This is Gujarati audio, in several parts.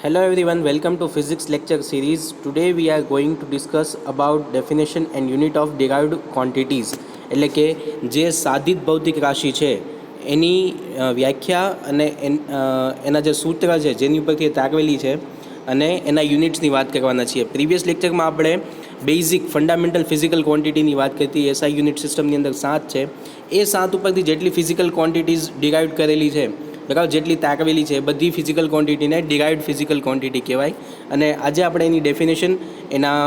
Hello everyone, welcome to physics lecture series. Today we are going to discuss about definition and unit of derived quantities. એટલે કે જે સાધિત ભૌતિક રાશિ છે એની વ્યાખ્યા અને એના જે સૂત્ર છે જેની ઉપરથી તારવેલી છે અને એના યુનિટ્સની વાત કરવાના છીએ. પ્રીવિયસ લેક્ચરમાં આપણે બેઝિક ફંડામેન્ટલ ફિઝિકલ ક્વોન્ટિટીની વાત કરી હતી. એસઆઈ યુનિટ સિસ્ટમની અંદર 7 છે. એ 7 ઉપરથી જેટલી ફિઝિકલ ક્વોન્ટિટીઝ ડિરાઇવ કરેલી છે બરાબર, જેટલી તાકવેલી છે બધી ફિઝિકલ ક્વોન્ટિટીને ડિરાઇવ્ડ ફિઝિકલ ક્વોન્ટિટી કહેવાય. અને આજે આપણે એની ડેફિનેશન, એના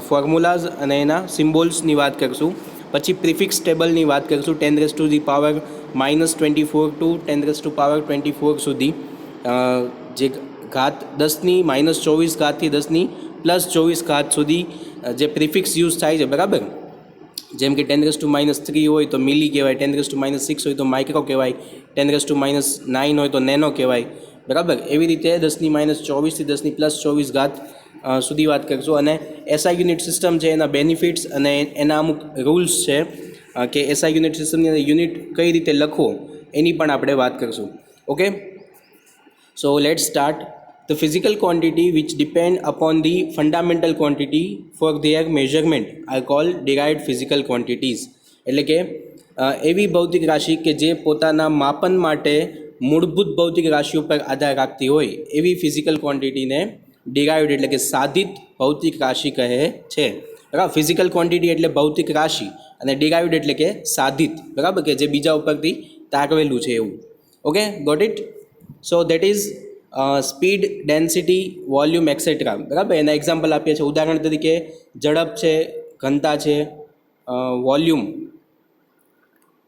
ફોર્મ્યુલાઝ અને એના સિમ્બોલ્સની વાત કરીશું. પછી પ્રિફિક્સ ટેબલની વાત કરીશું 10⁻⁻24 ટુ 10⁻24 સુધી, જે ઘાત 10ની -24 ઘાતથી 10ની +24 સુધી જે પ્રિફિક્સ યુઝ થાય છે બરાબર. જેમ કે 10⁻³ હોય તો મિલી કહેવાય, 10⁻6 હોય તો માઇક્રો કહેવાય, 10⁻9 હોય તો નેનો કહેવાય બરાબર. એવી રીતે 10ની -24 થી 10ની +24 સુધી વાત કરીશું. અને એસઆઈ યુનિટ સિસ્ટમ છે, એના બેનિફિટ્સ અને એના અમુક રૂલ્સ છે કે એસઆઈ યુનિટ સિસ્ટમની અંદર યુનિટ કઈ રીતે લખવો એની પણ આપણે વાત કરીશું. Okay, so let's start. The physical quantity which depend upon the fundamental quantity for their measurement are called derived physical quantities. એટલે કે એવી ભૌતિક રાશિ કે જે પોતાના માપન માટે મૂળભૂત ભૌતિક રાશિઓ પર આધાર રાખતી હોય એવી ફિઝિકલ ક્વોન્ટિટીને ડિરાઇવ્ડ એટલે કે સાધિત ભૌતિક રાશિ કહે છે બરાબર. ફિઝિકલ ક્વોન્ટિટી એટલે ભૌતિક રાશિ અને ડિરાઇવ્ડ એટલે કે સાધિત બરાબર, કે જે બીજા ઉપરથી તારવેલું છે એવું. Okay, got it. So that is speed, density, volume etcetera બરાબર. એના એક્ઝામ્પલ આપીએ છીએ. ઉદાહરણ તરીકે ઝડપ છે, ઘનતા છે, વોલ્યુમ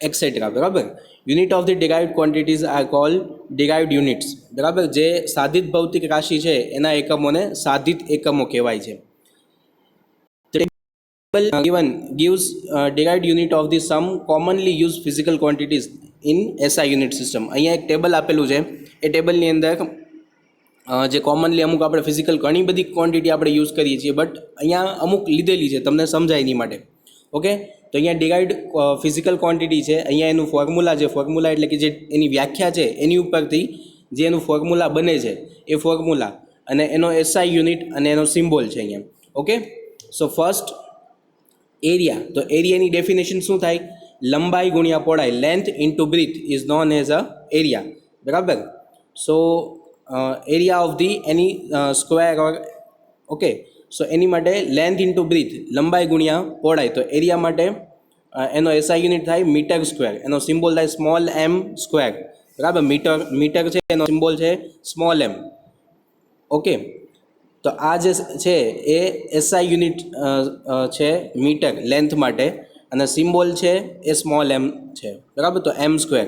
એક્સેટ્રા બરાબર. Unit of the derived quantities are called derived units બરાબર. જે સાધિત ભૌતિક રાશિ છે એના એકમોને સાધિત એકમો કહેવાય છે. Given gives derived unit of the some commonly used physical quantities in SI unit system. અહીંયા એક ટેબલ આપેલું છે. એ ટેબલની અંદર જે કોમનલી અમુક આપણે ફિઝિકલ ઘણી બધી ક્વોન્ટિટી આપણે યુઝ કરીએ છીએ, બટ અહીંયા અમુક લીધેલી છે તમને સમજાય એની માટે. ઓકે, તો અહીંયા ડિરાઇવ્ડ ફિઝિકલ ક્વોન્ટિટી છે. અહીંયા એનું ફોર્મ્યુલા છે. ફોર્મ્યુલા એટલે કે જે એની વ્યાખ્યા છે એની ઉપરથી જે એનું ફોર્મ્યુલા બને છે એ ફોર્મ્યુલા અને એનો એસઆઈ યુનિટ અને એનો સિમ્બોલ છે અહીંયા. Okay, so first area. તો એરિયાની ડેફિનેશન શું થાય? લંબાઈ ગુણ્યા પહોળાઈ, length into breadth is known as a area બરાબર. So area of the any square or okay, so એની માટે લેન્થ ઇન્ટુ બ્રીથ, લંબાઈ ગુણ્યા પહોળાઈ. તો એરિયા માટે એનો એસઆઈ યુનિટ થાય મીટર સ્ક્વેર, એનો સિમ્બોલ થાય સ્મોલ એમ સ્ક્વેર બરાબર. મીટર છે એનો સિમ્બોલ છે સ્મોલ એમ. ઓકે, તો આ જે છે એ એસઆઈ યુનિટ છે મીટર લેન્થ માટે, અને સિમ્બોલ છે એ સ્મોલ એમ છે બરાબર. તો એમ સ્ક્વેર.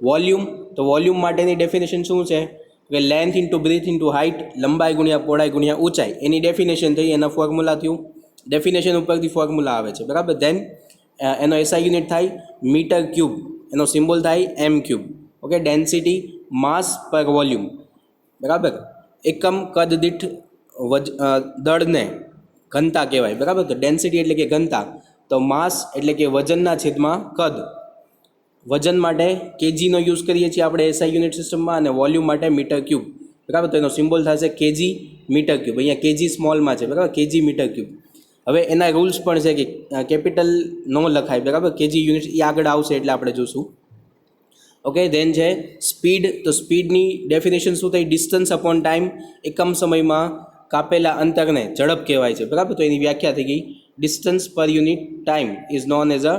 વોલ્યુમ, તો વોલ્યુમ માટેની ડેફિનેશન શું છે કે length into breadth into height, લંબાઈ ગુણ્યા પહોળાઈ ગુણ્યા ઊંચાઈ. એની ડેફિનેશન થઈ, એના ફોર્મ્યુલા થયું. ડેફિનેશન ઉપરથી ફોર્મ્યુલા આવે છે બરાબર. દેન એનો એસઆઈ યુનિટ થાય મીટર ક્યુબ, એનો સિમ્બોલ થાય એમ ક્યુબ. ઓકે, ડેન્સિટી માસ પર વોલ્યુમ બરાબર. એકમ કદ દીઠ દળને ઘનતા કહેવાય બરાબર. તો ડેન્સિટી એટલે કે ઘનતા, તો માસ એટલે કે વજનના છેદમાં કદ. વજન માટે કેજીનો યુઝ કરીએ છીએ આપણે એસઆઈ યુનિટ સિસ્ટમમાં, અને વોલ્યુમ માટે મીટર ક્યુબ બરાબર. તો એનો સિમ્બોલ થશે કેજી મીટર ક્યુબ. અહીંયા કેજી સ્મોલમાં છે બરાબર, કેજી મીટર ક્યુબ. હવે એના રૂલ્સ પણ છે કે કેપિટલ નો લખાય બરાબર. કેજી યુનિટ એ આગળ આવશે એટલે આપણે જોશું. ઓકે, દેન છે સ્પીડ. તો સ્પીડની ડેફિનેશન શું થઈ? ડિસ્ટન્સ અપોન ટાઈમ, એકમ સમયમાં કાપેલા અંતરને ઝડપ કહેવાય છે બરાબર. તો એની વ્યાખ્યા થઈ ગઈ. Distance per unit time is known as a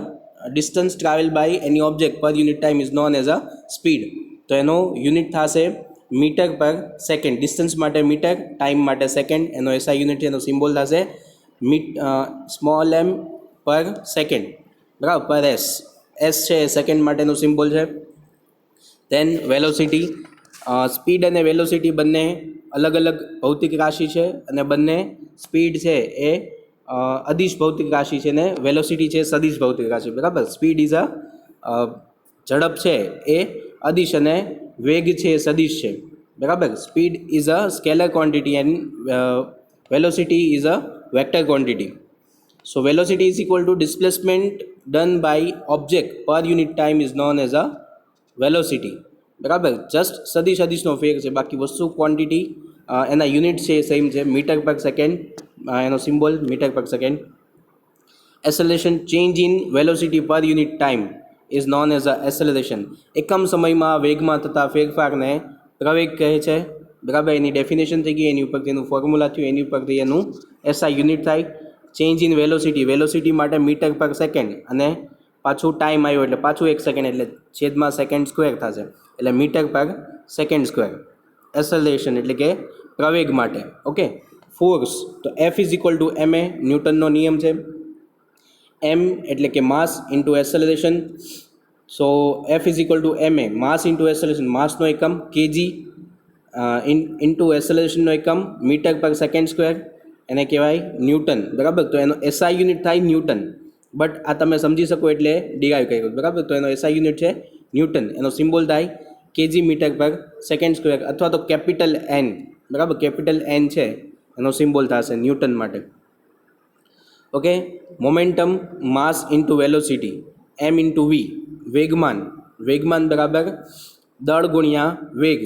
distance travel by any object per unit time is known as a speed. તો એનો યુનિટ થશે મીટર પર સેકન્ડ. ડિસ્ટન્સ માટે મીટર, ટાઈમ માટે સેકન્ડ. એનો એસઆઈ યુનિટ છે, એનો સિમ્બોલ થશે સ્મોલ એમ પર સેકન્ડ બરાબર, પર એસ. એસ છે એ સેકન્ડ માટેનો સિમ્બોલ છે. દેન વેલોસિટી. સ્પીડ અને વેલોસિટી બંને અલગ અલગ ભૌતિક રાશિ છે, અને બંને સ્પીડ છે એ અદિશ ભૌતિક રાશિ છે ને વેલોસિટી છે સદિશ ભૌતિક રાશિ બરાબર. સ્પીડ ઇઝ અ ઝડપ છે એ અદિશ અને વેગ છે એ સદિશ છે બરાબર. Speed is a scalar quantity and velocity is a vector quantity. So velocity is equal to displacement done by object per unit time is known as a velocity બરાબર. જસ્ટ સદિશ અદિશનો ફેર છે, બાકી વસ્તુ ક્વોન્ટિટી એના યુનિટ છે એ સેમ છે, મીટર પર સેકન્ડ, એનો symbol metre per second. Acceleration change in velocity per unit time is known as a acceleration. એકમ સમયમાં વેગમાં થતા ફેરફારને પ્રવેગ કહે છે. બરાબર, એની ડેફિનેશન થઈ ગઈ, એની ઉપરથી એનું ફોર્મ્યુલા થયું, એની ઉપરથી એનું એસઆઈ યુનિટ થાય. ચેન્જ ઇન વેલોસિટી, વેલોસિટી માટે મીટર પર સેકન્ડ, અને પાછું ટાઈમ આવ્યો એટલે પાછું 1 સેકન્ડ, એટલે છેદમાં સેકન્ડ સ્ક્વેર થશે, એટલે મીટર પર સેકન્ડ સ્ક્વેર. એસેલેરેશન એટલે કે પ્રવેગ માટે. ઓકે, ફોર્સ તો F is equal to M A, ન્યૂટનનો નિયમ છે. એમ એટલે કે mass into acceleration. So F is equal to M A, mass into acceleration, માસનો એકમ કેજી, ઇન્ટુ એસેલેરેશનનો એકમ મીટર પર સેકન્ડ સ્ક્વેર, એને કહેવાય ન્યૂટન. બરાબર, તો એનો એસઆઈ યુનિટ થાય ન્યૂટન, બટ આ તમે સમજી શકો એટલે ડિરાઈવ કર્યું. બરાબર, તો એનો એસઆઈ યુનિટ છે ન્યૂટન, એનો સિમ્બોલ થાય KG metre per second square, અથવા તો કેપિટલ એન. બરાબર, કેપિટલ એન છે એનો સિમ્બોલ થશે ન્યૂટન માટે. ઓકે, મોમેન્ટમ માસ ઇન્ટુ વેલોસિટી, એમ ઇન્ટુ વી. વેગમાન, વેગમાન બરાબર દળ ગુણ્યા વેગ.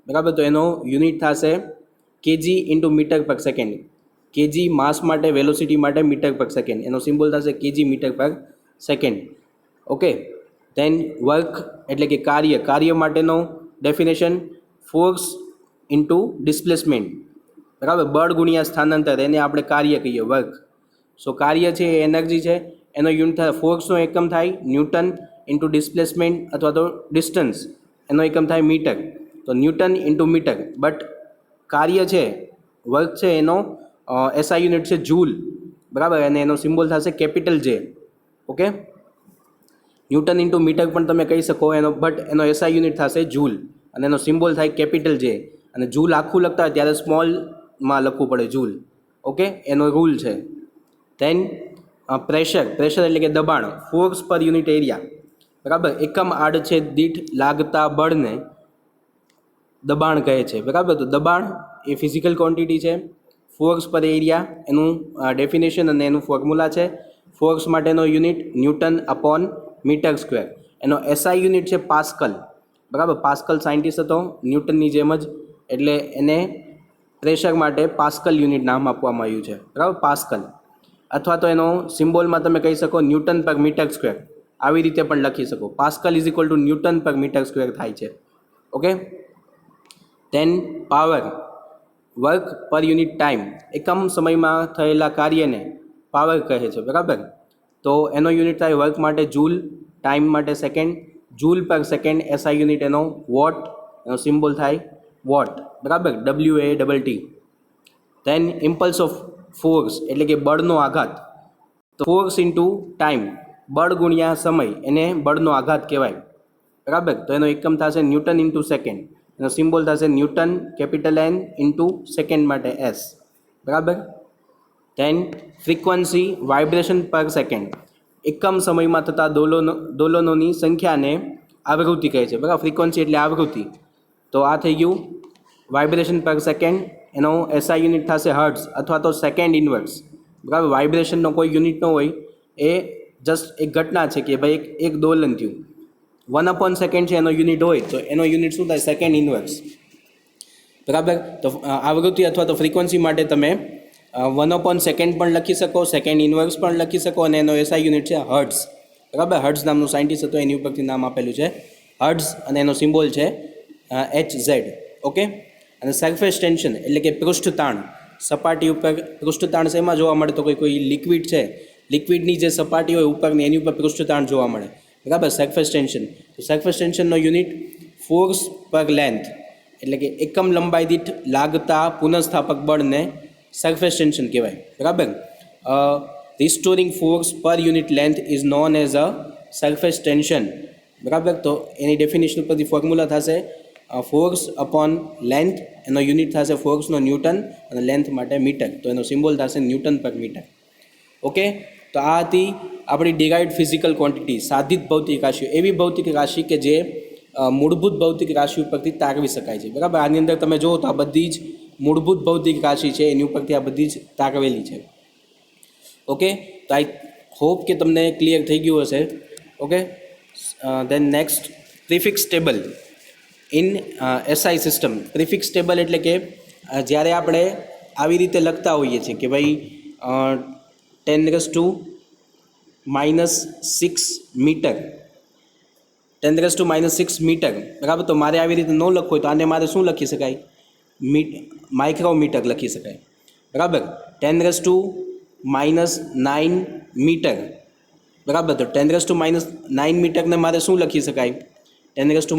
બરાબર, તો એનો યુનિટ થશે KG into metre per second. KG માસ માટે, વેલોસિટી માટે મીટર પર સેકન્ડ, એનો સિમ્બોલ થશે KG metre per second. Okay, દેન વર્ક એટલે કે કાર્ય, કાર્ય માટેનો ડેફિનેશન ફોર્સ ઇન્ટુ ડિસ્પ્લેસમેન્ટ. બરાબર, બળ ગુણ્યા સ્થાનાંતર, એને આપણે કાર્ય કહીએ, વર્ક. સો કાર્ય છે એ એનર્જી છે, એનો યુનિટ થાય, ફોર્સનો એકમ થાય ન્યૂટન, ઇન્ટુ ડિસ્પ્લેસમેન્ટ અથવા તો ડિસ્ટન્સ, એનો એકમ થાય મીટર, તો ન્યૂટન ઇન્ટુ મીટર. બટ કાર્ય છે, વર્ક છે, એનો એસઆઈ યુનિટ છે જૂલ. બરાબર, અને એનો સિમ્બોલ થશે કેપિટલ જે. ઓકે, ન્યૂટન ઇન્ટુ મીટર પણ તમે કહી શકો એનો, બટ એનો એસઆઈ યુનિટ થશે જૂલ, અને એનો સિમ્બોલ થાય કેપિટલ જે. અને જૂલ આખું લખતા હોય ત્યારે સ્મોલમાં લખવું પડે જૂલ. ઓકે, એનો રૂલ છે. દેન પ્રેશર, પ્રેશર એટલે કે દબાણ, ફોર્સ પર યુનિટ એરિયા. બરાબર, એકમ આડછેદ દીઠ લાગતા બળને દબાણ કહે છે. બરાબર, તો દબાણ એ ફિઝિકલ ક્વોન્ટિટી છે. ફોર્સ પર એરિયા એનું ડેફિનેશન અને એનું ફોર્મ્યુલા છે. ફોર્સ માટેનો unit newton upon metre square, એનો એસઆઈ યુનિટ છે પાસ્કલ. બરાબર, પાસ્કલ સાયન્ટિસ્ટ હતો ન્યૂટનની જેમ જ, એટલે એને પ્રેશર માટે પાસ્કલ યુનિટ નામ આપવામાં આવ્યું છે. બરાબર, પાસ્કલ. અથવા તો એનો સિમ્બોલમાં તમે કહી શકો ન્યૂટન પર મીટર સ્ક્વેર, આવી રીતે પણ લખી શકો. Pascal is equal two newton પર મીટર સ્ક્વેર થાય છે. ઓકે, દેન પાવર, વર્ક પર યુનિટ ટાઈમ, એકમ સમયમાં થયેલા કાર્યને પાવર કહે છે. બરાબર, તો એનો યુનિટ થાય વર્ક માટે જૂલ, ટાઈમ માટે second, joule per second. SI unit એનો વોટ, એનો સિમ્બોલ થાય વોટ. બરાબર, WATT. Then impulse of force એટલે કે બળનો આઘાત, તો ફોર્સ ઇન્ટુ ટાઈમ, બળ ગુણ્યા સમય, એને બળનો આઘાત કહેવાય. બરાબર, તો એનો એકમ થશે ન્યૂટન ઇન્ટુ સેકન્ડ, એનો સિમ્બોલ થશે newton capital N into second માટે એસ. બરાબર, then frequency vibration per second, એકમ સમયમાં થતા દોલનોની સંખ્યાને આવૃત્તિ કહે છે. બરાબર, ફ્રીક્વન્સી એટલે આવૃત્તિ. તો આ થઈ ગયું વાઇબ્રેશન પર સેકન્ડ, એનો એસઆઈ યુનિટ થશે હર્ટ્ઝ અથવા તો સેકન્ડ ઇન્વર્સ. બરાબર, વાઇબ્રેશનનો કોઈ યુનિટ ન હોય, એ જસ્ટ એક ઘટના છે કે ભાઈ એક દોલન થયું. 1/2 છે એનો યુનિટ હોય, તો એનો યુનિટ શું થાય? Second inverse. બરાબર, તો આવૃત્તિ અથવા તો ફ્રીક્વન્સી માટે તમે 1/2 પણ લખી શકો, સેકન્ડ ઇન્વર્સ પણ લખી શકો, અને એનો એસઆઈ યુનિટ છે હર્ટ્ઝ. બરાબર, હર્ટ્ઝ નામનું સાયન્ટિસ્ટ હતો, એની ઉપરથી નામ આપેલું છે હર્ટ્ઝ, અને એનો સિમ્બોલ છે HZ. ઓકે, અને સરફેસ ટેન્શન એટલે કે પૃષ્ઠતાણ, સપાટી ઉપર પૃષ્ઠતાણ શેમાં જોવા મળે? તો કોઈ લિક્વિડ છે, લિક્વિડની જે સપાટી હોય ઉપરની, એની ઉપર પૃષ્ઠતાણ જોવા મળે. બરાબર, સરફેસ ટેન્શન. તો સરફેસ ટેન્શનનો યુનિટ ફોર્સ પર લેન્થ, એટલે કે એકમ લંબાઈ દીઠ લાગતા પુનઃસ્થાપક બળને સરફેસ ટેન્શન કહેવાય. બરાબર, રિસ્ટોરિંગ ફોર્સ પર unit length is known as a surface tension. બરાબર, તો એની ડેફિનેશન પરથી ફોર્મ્યુલા થશે ફોર્સ અપોન લેન્થ, એનો યુનિટ થશે ફોર્સનો ન્યૂટન, અને લેન્થ માટે મીટર, તો એનો સિમ્બોલ થશે ન્યૂટન પર મીટર. ઓકે, તો આ હતી આપણી ડિરાઇવ્ડ ફિઝિકલ ક્વોન્ટિટી, સાધિત ભૌતિક રાશિઓ, એવી ભૌતિક રાશિ કે જે મૂળભૂત ભૌતિક રાશિ ઉપરથી તારવી શકાય છે. બરાબર, આની અંદર તમે જુઓ તો આ બધી જ મૂળભૂત ભૌતિક રાશિ છે, એની ઉપરથી આ બધી જ તારવેલી છે. ઓકે, તો આઈ હોપ કે તમને ક્લિયર થઈ ગયું હશે. Okay, then next, prefix table in SI system. Prefix table એટલે કે જ્યારે આપણે આવી રીતે લખતા હોઈએ છીએ કે ભાઈ 10⁻⁻6 મીટર, 10⁻⁻6 મીટર, બરાબર. તો મારે આવી રીતે ન લખવું હોય તો આને મારે શું લખી શકાય? માઇક્રોમીટર લખી શકાય, બરાબર. 10⁻⁹ મીટર, બરાબર. તો 10⁻⁹ મીટરને મારે શું લખી શકાય? 10⁻⁹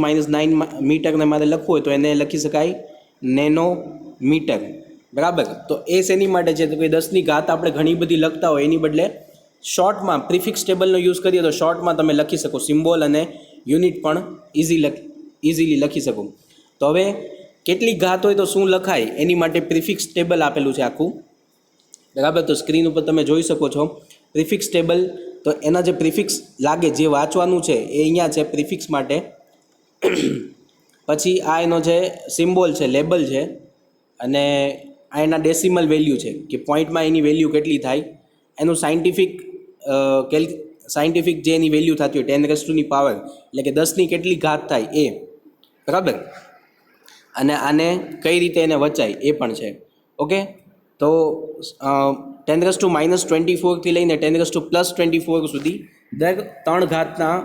મીટરને મારે લખવું હોય તો એને લખી શકાય નેનોમીટર, બરાબર. તો એ શેની માટે છે? તો કે 10ની ઘાત આપણે ઘણી બધી લખતા હોય એની બદલે શોર્ટમાં પ્રિફિક્સ ટેબલનો યુઝ કરીએ તો શોર્ટમાં તમે લખી શકો, સિમ્બોલ અને યુનિટ પણ ઇઝીલી લખી શકો. તો હવે કેટલી ઘાત હોય તો શું લખાય એની માટે પ્રિફિક્સ ટેબલ આપેલું છે આખું, બરાબર. તો સ્ક્રીન ઉપર તમે જોઈ શકો છો પ્રિફિક્સ ટેબલ. તો એના જે પ્રિફિક્સ લાગે, જે વાંચવાનું છે એ અહીંયા છે પ્રિફિક્સ માટે. પછી આ એનો જે સિમ્બોલ છે, લેબલ છે, અને આ એના ડેસિમલ વેલ્યુ છે કે પોઈન્ટમાં એની વેલ્યુ કેટલી થાય, એનું સાયન્ટિફિક જે એની વેલ્યુ થતી હોય 10⁻⁻, એટલે કે 10ની કેટલી ઘાત થાય એ, બરાબર. અને આને કઈ રીતે એને વચાય એ પણ છે. ઓકે, તો 10⁻⁻24 થી લઈને 10⁻+24 સુધી દર 3 ઘાતના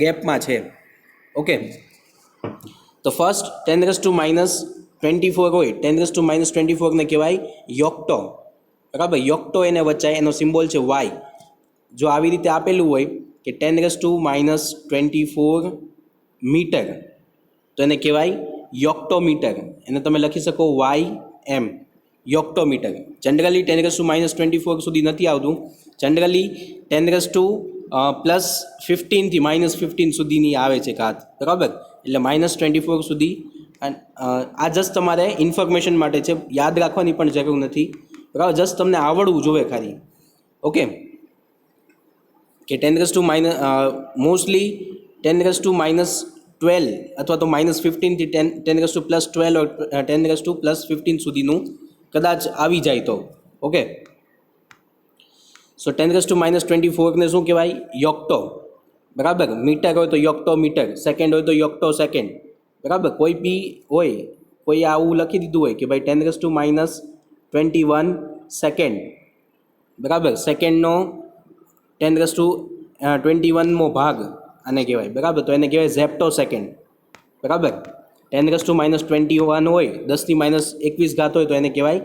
ગેપમાં છે. ઓકે, તો ફર્સ્ટ 10⁻⁻24 હોય, 10⁻⁻24 ને કહેવાય યોક્ટો, બરાબર. યોક્ટો એને વચાય, એનો સિમ્બોલ છે વાય. જો આવી રીતે આપેલું હોય કે 10⁻⁻24 મીટર તો એને કહેવાય યોક્ટોમીટર. એને તમે લખી શકો YM, યોક્ટોમીટર. જનરલી 10⁻⁻24 સુધી નથી આવતું, જનરલી 10⁻+15 થી -15 સુધીની આવે છે ઘાત, બરાબર. એટલે -24 સુધી. આ જસ્ટ તમારે ઇન્ફોર્મેશન માટે છે, યાદ રાખવાની પણ જરૂર નથી, બરાબર. જસ્ટ તમને આવડવું જોઈએ ખાલી. ઓકે, કે મોસ્ટલી 10⁻12 અથવા તો -15 થી 10⁻+12 or 10⁻+15 સુધીનું કદાચ આવી જાય તો. ઓકે, સો 10⁻⁻24 ને શું કહેવાય? યોક્ટો, બરાબર. મીટર હોય તો યોક્ટો મીટર, સેકન્ડ હોય તો યોક્ટો સેકન્ડ, બરાબર. કોઈ બી હોય, કોઈ આવું લખી દીધું હોય કે ભાઈ 10⁻21 સેકન્ડ, બરાબર. સેકન્ડનો 10⁻21મો ભાગ આને કહેવાય, બરાબર. તો એને કહેવાય ઝેપ્ટો સેકન્ડ, બરાબર. 10⁻21 હોય, 10⁻21 ઘાત હોય તો એને કહેવાય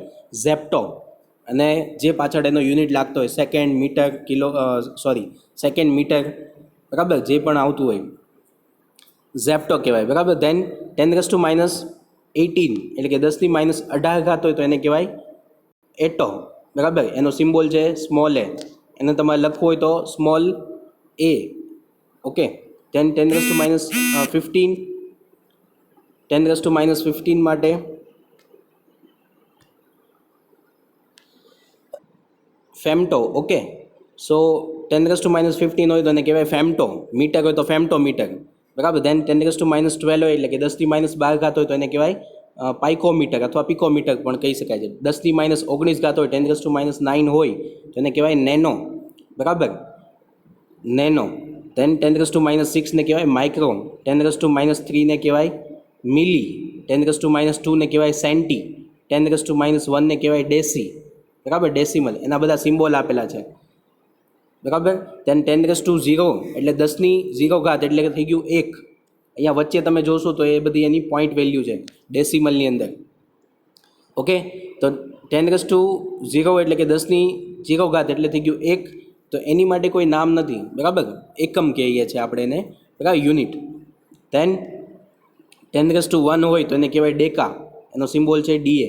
ઝેપ્ટો. અને જે પાછળ એનો યુનિટ લાગતો હોય સેકન્ડ, મીટર, સેકન્ડ, મીટર, બરાબર, જે પણ આવતું હોય ઝેપ્ટો કહેવાય, બરાબર. ધેન 10⁻18 એટલે કે 10⁻18 ઘાત હોય તો એને કહેવાય એટો, બરાબર. એનો સિમ્બોલ છે સ્મોલ એ, એને તમારે લખવું હોય તો સ્મોલ એ. ઓકે, ધેન 10⁻15 માટે ફેમ્ટો. ઓકે, સો 10⁻15 હોય તો એને કહેવાય ફેમ્ટો. મીટર હોય તો ફેમ્ટોમીટર, બરાબર. ધેન 10⁻12 હોય એટલે કે 10⁻12 ઘાત હોય તો એને કહેવાય પાઇકોમીટર અથવા પિકોમીટર પણ કહી શકાય છે. 10⁻19 ઘાત હોય, 10⁻9 હોય તો એને કહેવાય નેનો, બરાબર, નેનો. ધેન 10⁻6 ને કહેવાય માઇક્રો, 10⁻3 ને કહેવાય મિલી, 10⁻2 ને કહેવાય સેન્ટી, 10⁻1 ને કહેવાય ડેસી, બરાબર, ડેસિમલ. એના બધા સિમ્બોલ આપેલા છે, બરાબર. ધેન 10⁻0 એટલે 10ની 0 ઘાત એટલે કે થઈ ગયું 1. અહીંયા વચ્ચે તમે જોશો તો એ બધી એની પોઈન્ટ વેલ્યુ છે ડેસિમલની અંદર. ઓકે, તો 10⁻0 એટલે કે 10ની 0 ઘાત એટલે થઈ ગયું 1. તો એની માટે કોઈ નામ નથી, બરાબર, એકમ કહીએ છીએ આપણે એને, બરાબર, યુનિટ. ધેન 10⁻1 હોય તો એને કહેવાય ડેકા, એનો સિમ્બોલ છે DA.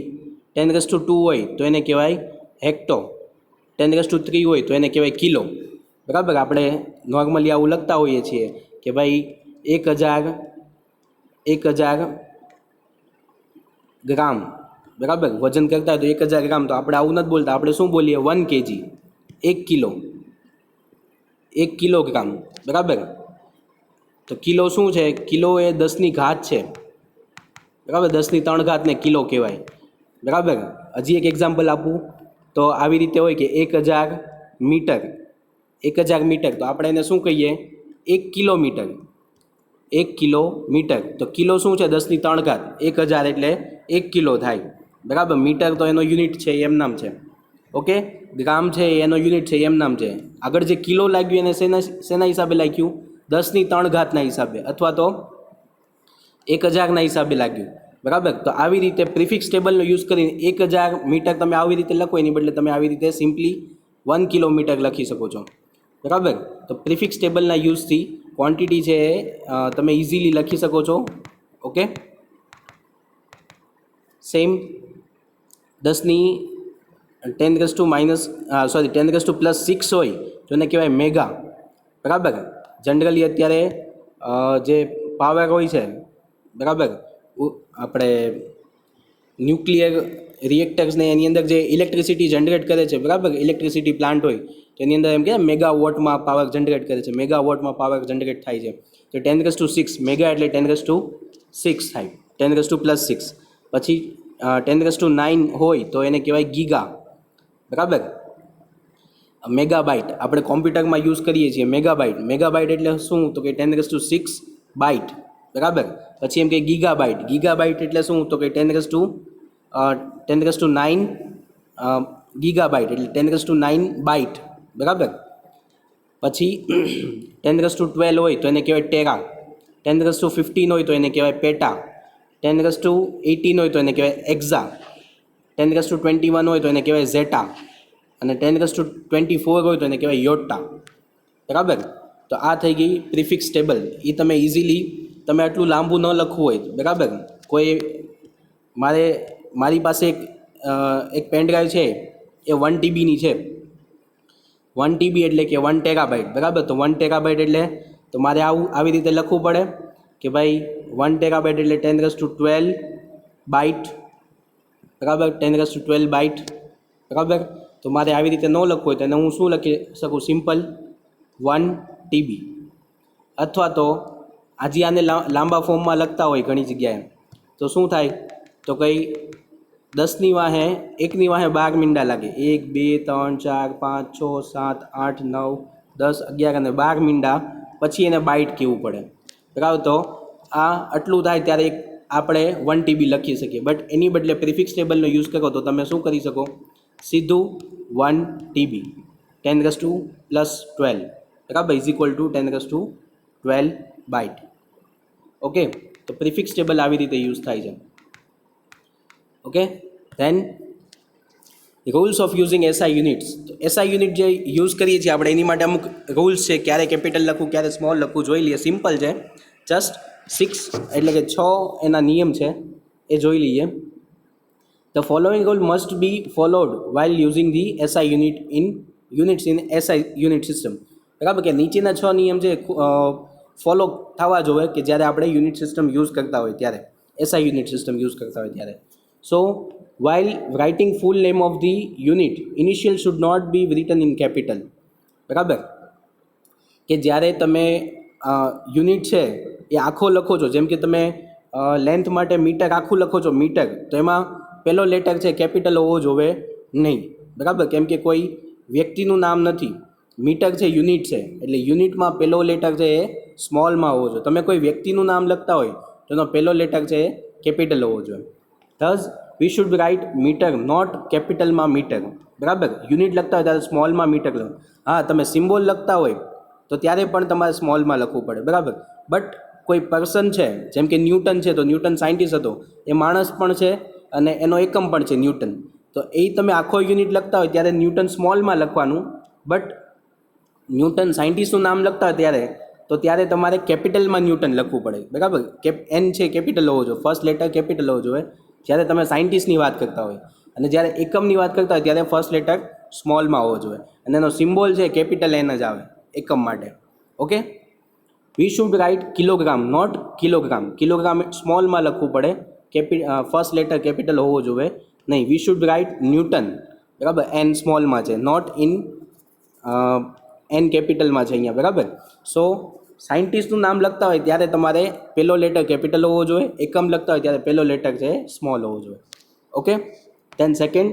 10⁻2 હોય તો એને કહેવાય હેક્ટો. 10⁻3 હોય તો એને કહેવાય કિલો, બરાબર. આપણે નોર્મલી આવું લખતા હોઈએ છીએ કે ભાઈ 1000 ગ્રામ, બરાબર, વજન કરતા હોય તો 1000 ગ્રામ. તો આપણે આવું નથી બોલતા, આપણે શું બોલીએ? 1 kg, 1 કિલો, 1 કિલોગ્રામ, બરાબર. તો કિલો શું છે? કિલો એ 10ની ઘાત છે, બરાબર. 10ની 3 ઘાતને કિલો કહેવાય, બરાબર. હજી એક એક્ઝામ્પલ આપું તો આવી રીતે હોય કે 1000 મીટર, 1000 મીટર, તો આપણે એને શું કહીએ? 1 કિલોમીટર, 1 કિલોમીટર. તો કિલો શું છે? 10ની 3 ઘાત, 1000 એટલે 1 કિલો થાય, બરાબર. મીટર તો એનો યુનિટ છે એમ નામ છે. ઓકે, ગ્રામ છે એનો યુનિટ છે એમ નામ છે. આગળ જે કિલો લાગ્યું એને શેના હિસાબે લાગ્યું? 10⁻³ હિસાબે, અથવા તો 1000 હિસાબે લાગ્યું. બરાબર. તો આવી રીતે પ્રિફિક્સ ટેબલનો યુઝ કરીને 1000 મીટર તમે આવી રીતે લખો, એની બદલે તમે આવી રીતે સિમ્પલી 1 કિલોમીટર લખી શકો છો. બરાબર. તો પ્રિફિક્સ ટેબલના યુઝથી ક્વોન્ટિટી છે તમે ઇઝીલી લખી શકો છો. ઓકે, સેમ 10⁻⁻6 હોય તો એને કહેવાય મેગા. બરાબર. જનરલી અત્યારે જે પાવર હોય છે, બરાબર, આપણે ન્યુક્લિયર રિએક્ટર્સને એની અંદર જે ઇલેક્ટ્રિસિટી જનરેટ કરે છે, બરાબર, ઇલેક્ટ્રિસિટી પ્લાન્ટ હોય તો એની અંદર એમ કે મેગાવોટમાં પાવર જનરેટ કરે છે, મેગાવોટમાં પાવર જનરેટ થાય છે. તો 10⁻6 મેગા એટલે 10⁻6 થાય, 10⁻+6. પછી 10⁻9 હોય તો એને કહેવાય ગીગા. બરાબર. મેગાબાઇટ આપણે કોમ્પ્યુટરમાં યુઝ કરીએ છીએ. મેગાબાઇટ એટલે શું? તો કે 10⁻6 બાઇટ. બરાબર. પછી એમ કે ગીગાબાઇટ એટલે શું? તો કે 10⁻9 ગીગાબાઇટ એટલે 10⁻9 બાઇટ. બરાબર. પછી 10⁻12 હોય તો એને કહેવાય ટેરા, 10⁻15 હોય તો એને કહેવાય પેટા, 10⁻18 હોય તો એને કહેવાય એક્ઝા, 10⁻21 હોય તો એને કહેવાય ઝેટા, અને 10⁻24 હોય તો એને કહેવાય યોટા. બરાબર. તો આ થઈ ગઈ પ્રિફિક્સ ટેબલ. એ તમે ઇઝીલી, તમે આટલું લાંબુ ન લખવું હોય, બરાબર, મારી પાસે એક પેનડ્રાઈવ છે એ 1 TBની છે. 1 TB એટલે કે 1 ટેરાબાઇટ. બરાબર. તો 1 ટેરાબાઇટ એટલે તો મારે આવી રીતે લખવું પડે કે ભાઈ 1 ટેરાબાઇટ એટલે 10⁻12 બાઇટ. બરાબર. 10⁻12 બાઇટ. બરાબર. તો મારે આવી રીતે ન લખવું હોય તો એને હું શું લખી શકું? Simple 1 TB. અથવા તો આજે આને લાંબા ફોર્મમાં લખતા હોય ઘણી જગ્યાએ તો શું થાય? તો કંઈ 10ની વાહે 1ની વાહે 12 મીંડા લાગે. 1 2 3 4 5 6 7 8 9 10 11 અને 12 મીંડા પછી એને બાઇટ કહેવું પડે. બરાબર. તો આ આટલું થાય ત્યારે આપણે 1 TB લખી શકીએ. બટ એની બદલે પ્રિફિક્સ ટેબલનો યુઝ કરો તો તમે શું કરી શકો? સીધું 1 TB 10⁻+12. બરાબર. Is equal to 10⁻12 byte. Okay. તો પ્રિફિક્સ ટેબલ આવી રીતે યુઝ થાય છે. Okay. Then rules of using SI units. તો એસઆઈ યુનિટ જે યુઝ કરીએ છીએ આપણે, એની માટે અમુક રૂલ્સ છે. ક્યારે કેપિટલ લખવું, ક્યારે સ્મોલ લખવું, જોઈ લઈએ. સિમ્પલ છે. જસ્ટ 6 એટલે કે 6 એના નિયમ છે એ જોઈ લઈએ. The following rule must be followed while using the SI units in SI unit system. બરાબર. કે નીચેના 6 નિયમ છે ફોલો થવા જોઈએ કે જ્યારે આપણે યુનિટ સિસ્ટમ યુઝ કરતા હોય ત્યારે, SI યુનિટ સિસ્ટમ યુઝ કરતા હોય ત્યારે. સો while writing full name of the unit, initial should not be written in capital. બરાબર. કે જ્યારે તમે યુનિટ છે એ આખો લખો છો, જેમ કે તમે લેન્થ માટે મીટર આખું લખો છો, મીટર, તો એમાં પહેલો લેટર છે કેપિટલ હોવો જોવે નહીં. બરાબર. કેમ કે કોઈ વ્યક્તિનું નામ નથી, મીટર છે, યુનિટ છે, એટલે યુનિટમાં પહેલો લેટર છે એ સ્મોલમાં હોવો જોઈએ. તમે કોઈ વ્યક્તિનું નામ લખતા હોય તો એનો પહેલો લેટર છે એ કેપિટલ હોવો જોઈએ. Thus we should write metre not કેપિટલમાં મીટર. બરાબર. યુનિટ લખતા હોય ત્યારે સ્મોલમાં મીટર લખો. હા, તમે સિમ્બોલ લખતા હોય તો ત્યારે પણ તમારે સ્મોલમાં લખવું પડે. બરાબર. બટ કોઈ પર્સન છે, જેમ કે ન્યૂટન છે, તો ન્યૂટન સાયન્ટિસ્ટ હતો, એ માણસ પણ છે અને એનો એકમ પણ છે ન્યૂટન. તો એ તમે આખો યુનિટ લખતા હોય ત્યારે ન્યૂટન સ્મોલમાં લખવાનું. બટ ન્યૂટન સાયન્ટિસ્ટનું નામ લખતા હોય ત્યારે તમારે કેપિટલમાં ન્યૂટન લખવું પડે. બરાબર. એન છે કેપિટલ હોવો જોઈએ, ફર્સ્ટ લેટર કેપિટલ હોવો જોઈએ જ્યારે તમે સાયન્ટિસ્ટની વાત કરતા હોય. અને જ્યારે એકમની વાત કરતા હોય ત્યારે ફર્સ્ટ લેટર સ્મોલમાં હોવો જોઈએ. અને એનો સિમ્બોલ છે કેપિટલ એન જ આવે એકમ માટે. Okay. We should write kilogram not kilogram. Kilogram સ્મોલમાં લખવું પડે, ફર્સ્ટ લેટર કેપિટલ હોવો જોઈએ નહીં. We should write newton. બરાબર. એન સ્મોલમાં છે, નોટ ઇન એન કેપિટલમાં છે અહીંયા. બરાબર. સો સાયન્ટિસ્ટનું નામ લખતા હોય ત્યારે તમારે પહેલો લેટર કેપિટલ હોવો જોઈએ, એકમ લખતા હોય ત્યારે પહેલો લેટર છે સ્મોલ હોવો જોઈએ. Okay. Than second,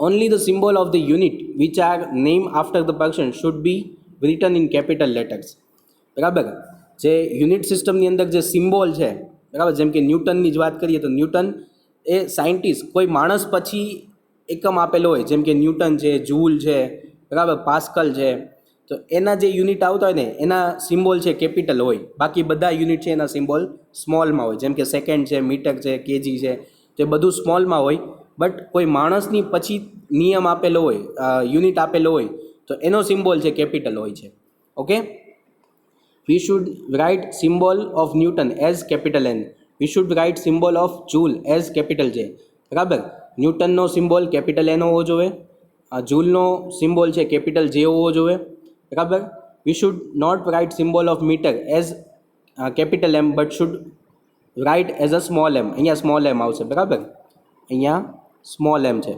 only the symbol of the unit which are name after the person should be written in capital letters. બરાબર. જે યુનિટ સિસ્ટમની અંદર જે સિમ્બોલ છે, બરાબર, જેમ કે ન્યૂટનની જ વાત કરીએ તો ન્યૂટન એ સાયન્ટિસ્ટ કોઈ માણસ પછી એકમ આપેલો હોય, જેમ કે ન્યૂટન છે, જૂલ છે, બરાબર, પાસ્કલ છે, તો એના જે યુનિટ આવતા હોય ને એના સિમ્બોલ છે કેપિટલ હોય, બાકી બધા યુનિટ છે એના સિમ્બોલ સ્મોલમાં હોય, જેમ કે સેકન્ડ છે, મીટર છે, કેજી છે, તે બધું સ્મોલમાં હોય. બટ કોઈ માણસની પછી નિયમ આપેલો હોય, યુનિટ આપેલો હોય, તો એનો સિમ્બોલ છે કેપિટલ હોય છે. Okay, we should write symbol of Newton as capital N. We should write symbol of Joule as capital J. બરાબર, ન્યૂટનનો સિમ્બોલ કેપિટલ એન હોવો જોઈએ, જૂલનો સિમ્બોલ છે કેપિટલ જે હોવો જોઈએ. બરાબર, we should not write symbol of meter as capital M but should write as a small m. અહીંયા સ્મોલ એમ આવશે. બરાબર, અહીંયા સ્મોલ એમ છે.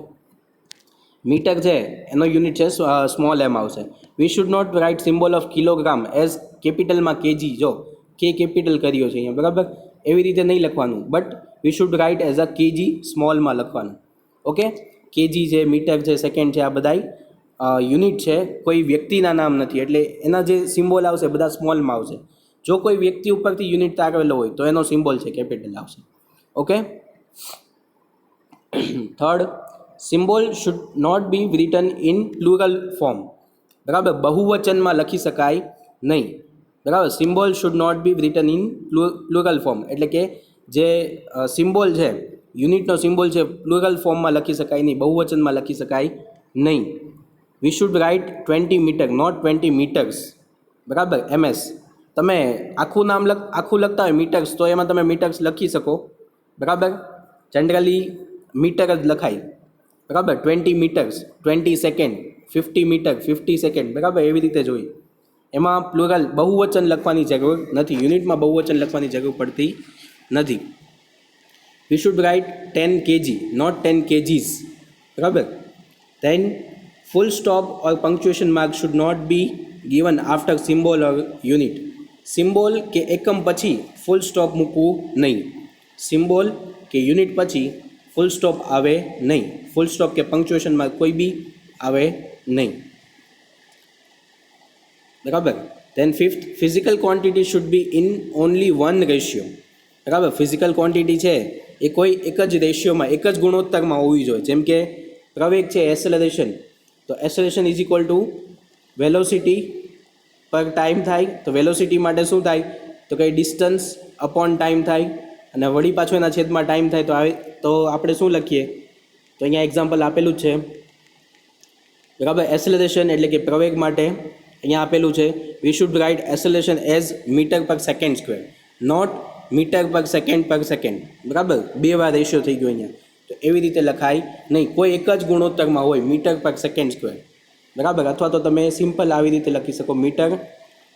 મીટર છે એનો યુનિટ છે સ્મોલ એમ આવશે. We should not write symbol of kilogram as કેપિટલમાં કેજી, જો કે કેપિટલ કર્યો છે અહીંયા, બરાબર, એવી રીતે નહીં લખવાનું, but we should write as a KG સ્મોલમાં લખવાનું. ઓકે, કેજી છે, મીટર છે, સેકન્ડ છે, આ બધા યુનિટ છે, કોઈ વ્યક્તિના નામ નથી, એટલે એના જે સિમ્બોલ આવશે બધા સ્મોલમાં આવશે. જો કોઈ વ્યક્તિ ઉપરથી યુનિટ તારવેલો હોય તો એનો સિમ્બોલ છે કેપિટલ આવશે. Okay, third, symbol should not be written in plural form. બરાબર, બહુવચનમાં લખી શકાય નહીં. બરાબર, symbol should not be written in plural form, એટલે કે જે સિમ્બોલ છે, યુનિટનો સિમ્બોલ છે, પ્લુરલ ફોર્મમાં લખી શકાય નહીં, બહુવચનમાં લખી શકાય નહીં. We should write 20 metre, not 20 metres. બરાબર, MS તમે આખું નામ આખું લખતા હોય મીટર્સ, તો એમાં તમે મીટર્સ લખી શકો. બરાબર, જનરલી મીટર જ લખાય. બરાબર, 20 મીટર્સ, 20 સેકન્ડ, 50 મીટર, 50 સેકન્ડ, બરાબર, એવી રીતે જોઈએ. એમાં પ્લુરલ બહુવચન લખવાની જરૂર નથી, યુનિટમાં બહુવચન લખવાની જરૂર પડતી નથી. We should write 10 kg, not 10 kgs. બરાબર, then full stop or punctuation mark should not be given after symbol or unit. Symbol કે એકમ પછી ફૂલ સ્ટોપ મૂકવું નહીં. સિમ્બોલ કે યુનિટ પછી ફૂલ સ્ટોપ આવે નહીં, ફૂલ સ્ટોપ કે પંક્ચ્યુએશન માર્ક કોઈ બી આવે નહીં. બરાબર, then fifth, physical quantity should be in only one ratio. બરાબર, ફિઝિકલ ક્વોન્ટિટી છે એ કોઈ એક જ રેશિયોમાં, એક જ ગુણોત્તરમાં હોવી જોઈએ. જેમ કે પ્રવેગ છે, એસેલરેશન, તો acceleration is equal two velocity પર ટાઈમ થાય. તો વેલોસિટી માટે શું થાય, તો કંઈ ડિસ્ટન્સ અપોન ટાઈમ થાય, અને વળી પાછું એના છેદમાં ટાઈમ થાય. તો આપણે શું લખીએ, તો અહીંયા એક્ઝામ્પલ આપેલું જ છે. બરાબર, એસેલરેશન એટલે કે પ્રવેગ માટે અહીંયા આપેલું છે, we should write acceleration as metre per second square, not metre per second. બરાબર, બે વાર રેશિયો થઈ ગયો અહીંયા, તો એવી રીતે લખાય નહીં. કોઈ એક જ ગુણોત્તરમાં હોય, મીટર પર સેકન્ડ સ્ક્વેર. બરાબર, અથવા તો તમે સિમ્પલ આવી રીતે લખી શકો, મીટર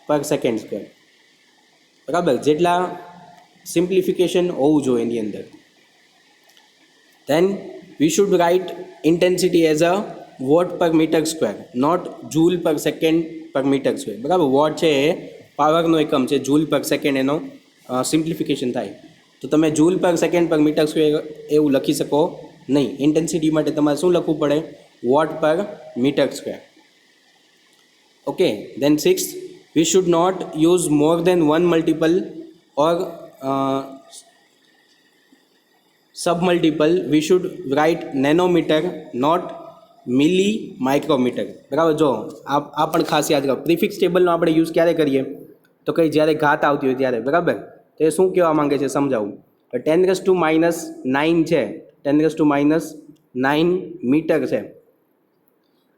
પર સેકન્ડ સ્ક્વેર. બરાબર, જેટલા સિમ્પ્લિફિકેશન હોવું જોઈએ એની અંદર. Then we should write intensity as a watt per metre square, not joule per second per metre square. બરાબર, વોટ છે એ પાવરનો એકમ છે, જૂલ પર સેકન્ડ એનો સિમ્પ્લિફિકેશન થાય, તો તમે joule per second per metre square એવું લખી શકો નહીં. ઇન્ટેન્સિટી માટે તમારે શું લખવું પડે, watt per metre square. Okay, then sixth, we should not use more than one multiple or sub multiple. We should write nanometre, not milli micrometre. બરાબર, જો આ પણ ખાસ યાદ રાખો. પ્રિફિક્સ ટેબલનો આપણે યુઝ ક્યારે કરીએ, તો કંઈ જ્યારે ઘાત આવતી હોય ત્યારે. બરાબર, તો એ શું કહેવા માંગે છે સમજાવું. 10⁻⁹ છે, 10⁻⁹ મીટર છે,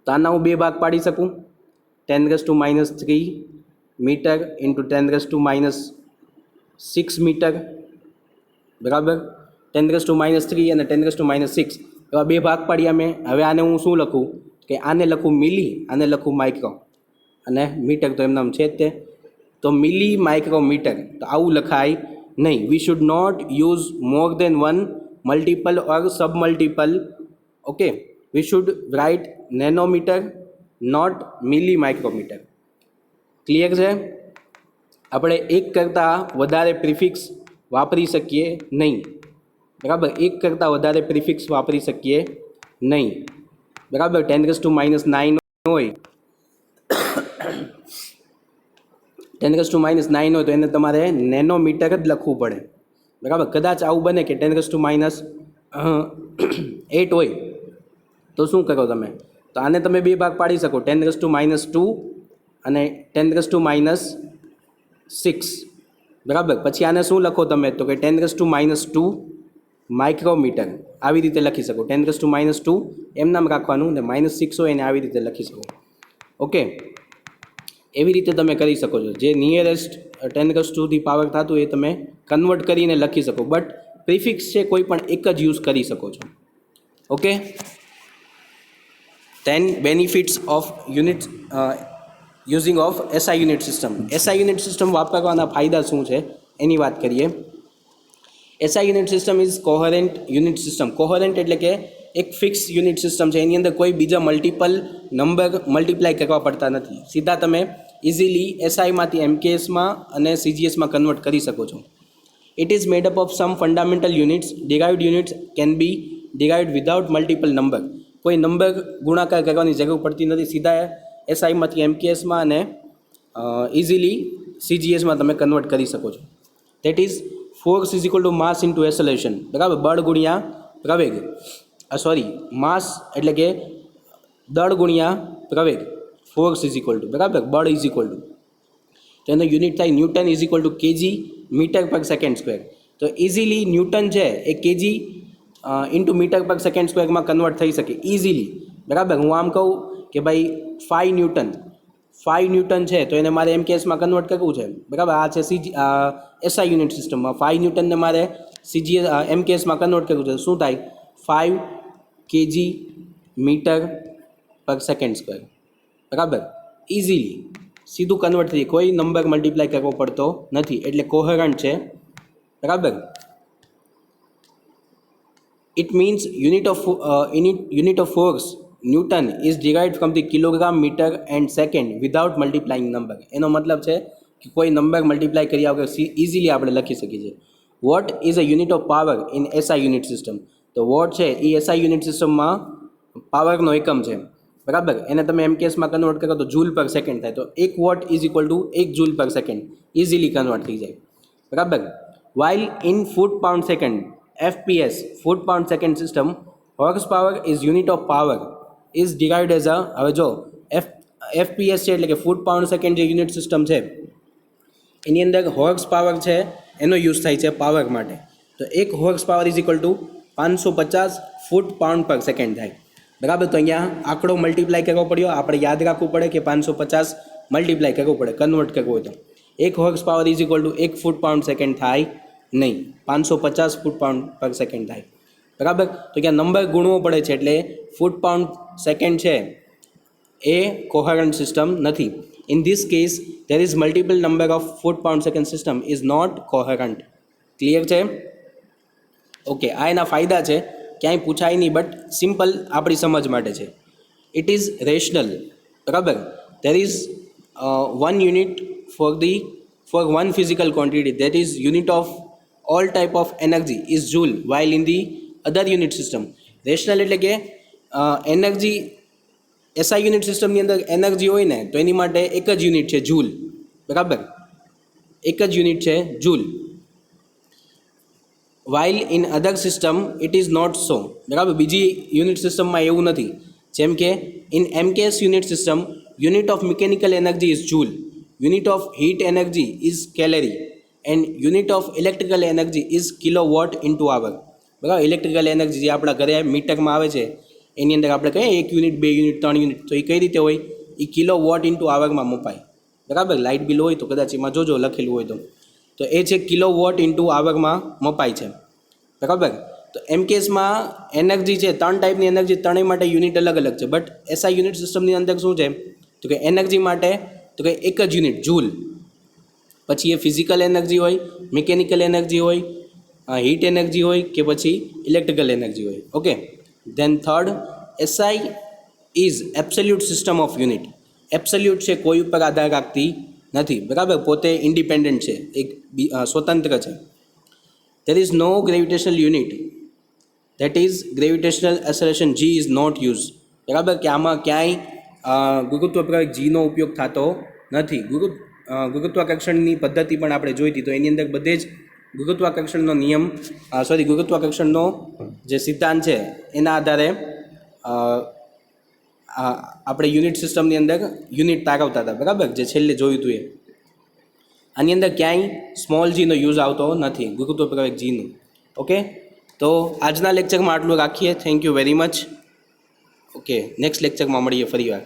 તો આના હું બે ભાગ પાડી શકું. 10⁻³ મીટર ઇન્ટુ 10⁻⁶ મીટર. બરાબર, 10⁻³ અને 10⁻⁶, એવા બે ભાગ પાડ્યા મેં. હવે આને હું શું લખું, કે આને લખું મિલી, આને લખું માઇક્રો, અને મીટર તો એમનામ છે જ તે. તો મિલી માઇક્રોમીટર, તો આવું લખાય નહીં. We should not use more than one multiple or sub multiple. Okay, we should write nanometre, not milli micrometre. Clear છે? આપણે એક કરતાં વધારે પ્રિફિક્સ વાપરી શકીએ નહીં. બરાબર, એક કરતાં વધારે પ્રિફિક્સ વાપરી શકીએ નહીં. બરાબર, 10⁻⁹ હોય, 10⁻⁹ હોય તો એને તમારે નેનોમીટર જ લખવું પડે. બરાબર, કદાચ આવું બને કે 10⁻⁷ 8 હોય તો શું કરો તમે? તો આને તમે બે ભાગ પાડી શકો, 10⁻², અને 10⁻6, બરાબર. પછી આને શું લખો તમે? તો કે 10⁻² માઇક્રોમીટર, આવી રીતે લખી શકો. 10⁻² એમ નામ રાખવાનું, ને -6 હોય એને આવી રીતે લખી શકો. ઓકે, એવી રીતે તમે કરી શકો છો. જે નિયરેસ્ટ 10⁻² પાવર થતું એ તમે કન્વર્ટ કરીને લખી શકો, બટ પ્રિફિક્સ છે કોઈ પણ એક જ યુઝ કરી શકો છો. Okay, 10 benefits of unit using of SI unit system. SI unit system વાપરવાના ફાયદા શું છે એની વાત કરીએ. SI unit system is coherent unit system. Coherent એટલે કે એક ફિક્સ યુનિટ સિસ્ટમ છે, એની અંદર કોઈ બીજા મલ્ટિપલ નંબર મલ્ટીપ્લાય કરવા પડતા નથી. સીધા તમે ઇઝીલી એસઆઈમાંથી એમકેએસમાં અને સીજીએસમાં કન્વર્ટ કરી શકો છો. It is made up of sum fundamental units. Derived units can be derived without multiple number. કોઈ નંબર ગુણાકાર કરવાની જરૂર પડતી નથી. સીધા એસઆઈમાંથી એમકેએસમાં અને ઇઝીલી સીજીએસમાં તમે કન્વર્ટ કરી શકો છો. That is force is equal to mass into acceleration, બરાબર. બળ ગુણ્યા પ્રવેગ, માસ એટલે કે દળ ગુણ્યા પ્રવેગ, ફોર્સ ઇઝ ઇક્વલ ટુ, બરાબર, બળ ઇઝ ઇક્વલ ટુ, તો એનો યુનિટ થાય newton is equal to kg metre per second square. તો ઇઝીલી ન્યૂટન છે એ kg into metre per second સ્ક્વેરમાં કન્વર્ટ થઈ શકે ઇઝીલી, બરાબર. હું આમ કહું કે ભાઈ 5 ન્યૂટન છે તો એને મારે એમકેએસમાં કન્વર્ટ કરવું છે, બરાબર. આ છે એસઆઈ યુનિટ સિસ્ટમમાં 5 ન્યૂટનને મારે એમકેએસમાં કન્વર્ટ કરવું છે. શું થાય? 5 KG metre per second square, બરાબર. ઇઝીલી સીધું કન્વર્ટ થઈ, કોઈ નંબર મલ્ટીપ્લાય કરવો પડતો નથી, એટલે કોહરન્ટ છે, બરાબર. It means unit of force newton is derived from the kilogram, metre and second without multiplying number. એનો મતલબ છે કે કોઈ નંબર મલ્ટીપ્લાય કર્યા વગર ઇઝીલી આપણે લખી શકીએ છીએ. What is a unit of power in SI unit system? તો વોટ છે એ એસઆઈ યુનિટ સિસ્ટમમાં પાવરનો એકમ છે, બરાબર. એને તમે એમકેએસમાં કન્વર્ટ કરો તો જૂલ પર સેકન્ડ થાય. તો 1 what is equal two 1 joule per second, easily convert થઈ જાય, બરાબર. While in foot pound second, FPS, foot pound second system, horse power is unit of power is derived as હવે જો FPS છે એટલે કે ફૂટ પાઉન્ડ સેકન્ડ જે યુનિટ સિસ્ટમ છે એની અંદર હોર્સ પાવર છે એનો યુઝ થાય છે પાવર માટે. તો 1 horse power is equal two 550 foot pound પર સેકન્ડ થાય, બરાબર. તો અહીંયા આંકડો મલ્ટીપ્લાય કરવો પડ્યો, આપણે યાદ રાખવું પડે કે 550 મલ્ટીપ્લાય કરવું પડે કન્વર્ટ કરવું હોય તો. 1 horse power is equal two 1 foot pound second થાય નહીં, 550 ફૂટ પાઉન્ડ પર સેકન્ડ થાય, બરાબર. તો ત્યાં નંબર ગુણવો પડે છે, એટલે ફૂટ પાઉન્ડ સેકન્ડ છે એ કોહરન્ટ સિસ્ટમ નથી. In this case there is multiple number of foot pound second system is not coherent. Clear છે? ઓકે, આ એના ફાયદા છે, ક્યાંય પૂછાય નહીં, બટ સિમ્પલ આપણી સમજ માટે છે. ઇટ ઇઝ રેશનલ, બરાબર. there is one unit for one physical quantity, that is unit of all type of energy is joule, while in the other unit system. Rational એટલે કે એનર્જી એસઆઈ યુનિટ સિસ્ટમની અંદર એનર્જી હોય ને તો એની માટે એક જ યુનિટ છે જૂલ, બરાબર. એક જ યુનિટ છે joule. While in other system it is not so, બરાબર. બીજી યુનિટ સિસ્ટમમાં એવું નથી. જેમ કે in MKS unit system unit of mechanical energy is joule, unit of heat energy is calorie, and unit of electrical energy is kilowatt into hour, બરાબર. ઇલેક્ટ્રિકલ એનર્જી જે આપણા ઘરે મીટરમાં આવે છે એની અંદર આપણે કહીએ 1 યુનિટ 2 યુનિટ 3 યુનિટ, તો એ કઈ રીતે હોય? એ કિલો વોટ ઇન્ટુ આવરમાં મપાય, બરાબર. લાઇટ બિલ હોય તો કદાચ એમાં જોજો લખેલું હોય તો એ છે કિલો વોટ ઇન્ટુ આવરમાં મપાય છે, બરાબર. તો એમ કેસમાં એનર્જી છે 3 ટાઈપની એનર્જી, ત્રણેય માટે યુનિટ અલગ અલગ છે. બટ એસઆઈ યુનિટ સિસ્ટમની અંદર શું છે તો કે એનર્જી માટે તો કે એક જ યુનિટ જૂલ. પછી એ ફિઝિકલ એનર્જી હોય, મિકેનિકલ એનર્જી હોય, હીટ એનર્જી હોય કે પછી ઇલેક્ટ્રિકલ એનર્જી હોય. Okay, than third, SI is absolute system of unit. Absolute છે, કોઈ ઉપર આધાર રાખતી નથી, બરાબર. પોતે ઇન્ડિપેન્ડન્ટ છે, એક સ્વતંત્ર છે. there is no gravitational unit, that is gravitational acceleration g is not used, બરાબર. કે આમાં ક્યાંય ગુરુત્વ પ્રવેગ જીનો ઉપયોગ થતો નથી. ગુરુત્વાકર્ષણની પદ્ધતિ પણ આપણે જોઈ હતી, તો એની અંદર બધે જ ગુરુત્વાકર્ષણનો નિયમ ગુરુત્વાકર્ષણનો જે સિદ્ધાંત છે એના આધારે આપણે યુનિટ સિસ્ટમની અંદર યુનિટ તારવતા હતા, બરાબર, જે છેલ્લે જોયું હતું એ. આની અંદર ક્યાંય સ્મોલ જીનો યુઝ આવતો નથી, ગુરુત્વપ્રેરક જીનું. ઓકે, તો આજના લેક્ચરમાં આટલું રાખીએ. Thank you very much. Okay, next લેક્ચરમાં મળીએ ફરીવાર.